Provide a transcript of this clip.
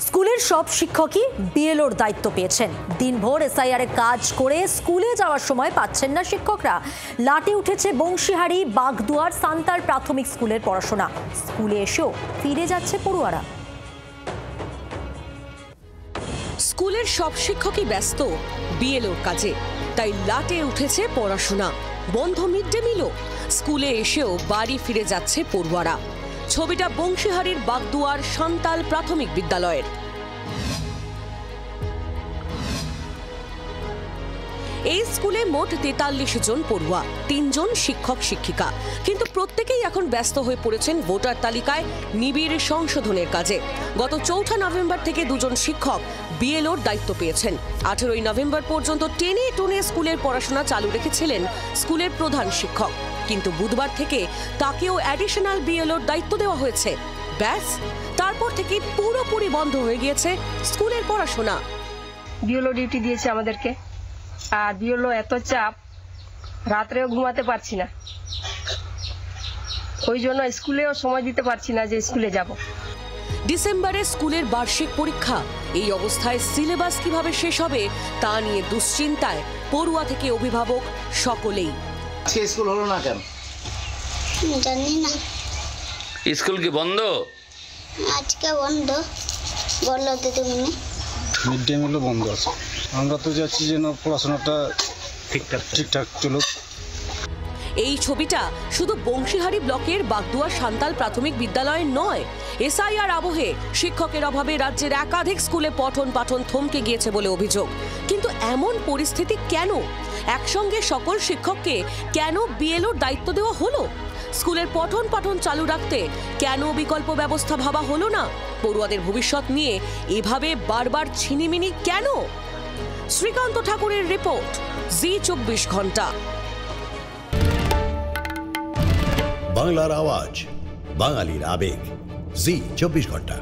স্কুলের সব শিক্ষকই বিএলওর দায়িত্ব পেয়েছেন। দিনভর এসআইআর কাজ করে স্কুলে যাওয়ার সময় পাচ্ছেন না শিক্ষকরা। লাটে উঠেছে বংশীহারি, বাগদুয়ার, সান্তাল প্রাথমিক স্কুলের পড়াশোনা। স্কুলে এসেও ফিরে যাচ্ছে পড়ুয়ারা। স্কুলের সব শিক্ষকই ব্যস্ত বিএলওর কাজে, তাই লাটে উঠেছে পড়াশোনা। বন্ধ মিড ডে মিলও, স্কুলে এসেও বাড়ি ফিরে যাচ্ছে পড়ুয়ারা। ছবিটা বংশীহারির বাগদুয়ার সান্তাল প্রাথমিক বিদ্যালয়ের। এই স্কুলে মোট 43 জন পড়ুয়া, 3 জন শিক্ষক শিক্ষিকা, কিন্তু প্রত্যেকেই এখন ব্যস্ত হয়ে পড়েছেন ভোটার তালিকায় নিবিড় সংশোধনের কাজে। গত 4 নভেম্বর থেকে 2 জন শিক্ষক বিএলওর দায়িত্ব পেয়েছেন। 18 নভেম্বর পর্যন্ত টেনে টুনে স্কুলের পড়াশোনা চালু রেখেছিলেন স্কুলের প্রধান শিক্ষক, কিন্তু বুধবার থেকে তাকেও অ্যাডিশনাল বিএলওর দায়িত্ব দেওয়া হয়েছে। ব্যাস, তারপর থেকে পুরোপুরি বন্ধ হয়ে গিয়েছে স্কুলের পড়াশোনা। বিএলও ডিউটি দিয়েছে আমাদেরকে, আর বিএলও এত চাপ, রাত্রেও ঘুমাতে পারছি না, ওই জন্য স্কুলেও সময় দিতে পারছি না যে স্কুলে যাব। ডিসেম্বরে স্কুলের বার্ষিক পরীক্ষা, এই অবস্থায় সিলেবাস কিভাবে শেষ হবে তা নিয়ে দুশ্চিন্তায় পড়ুয়া থেকে অভিভাবক সকলেই। স্কুল হলো না কেন জানি না। স্কুল কি বন্ধ? আজকে বন্ধ বললো দিদিমণি। মিড ডে মিলও বন্ধ আছে। আমরা তো যাচ্ছি যেন পড়াশোনাটা ঠিকঠাক চলুক। এই ছবিটা শুধু বংশীহারি ব্লকের বাগদুয়ার সান্তাল প্রাথমিক বিদ্যালয়ে নয়। এসআইআর আবহে শিক্ষকের অভাবে রাজ্যের একাধিক স্কুলে পঠন পাঠন থমকে গিয়েছে বলে অভিযোগ। কিন্তু এমন পরিস্থিতি কেন? একসঙ্গে সকল শিক্ষককে কেন বিএলওর দায়িত্ব দেওয়া হলো? স্কুলের পঠন পাঠন চালু রাখতে কেন বিকল্প ব্যবস্থা ভাবা হলো না? পড়ুয়াদের ভবিষ্যৎ নিয়ে এভাবে বারবার ছিনিমিনি কেন? শ্রীকান্ত ঠাকুরের রিপোর্ট, জি 24 ঘন্টা। বাংলার আওয়াজ, বাঙালির আবেগ, জি 24 ঘন্টা।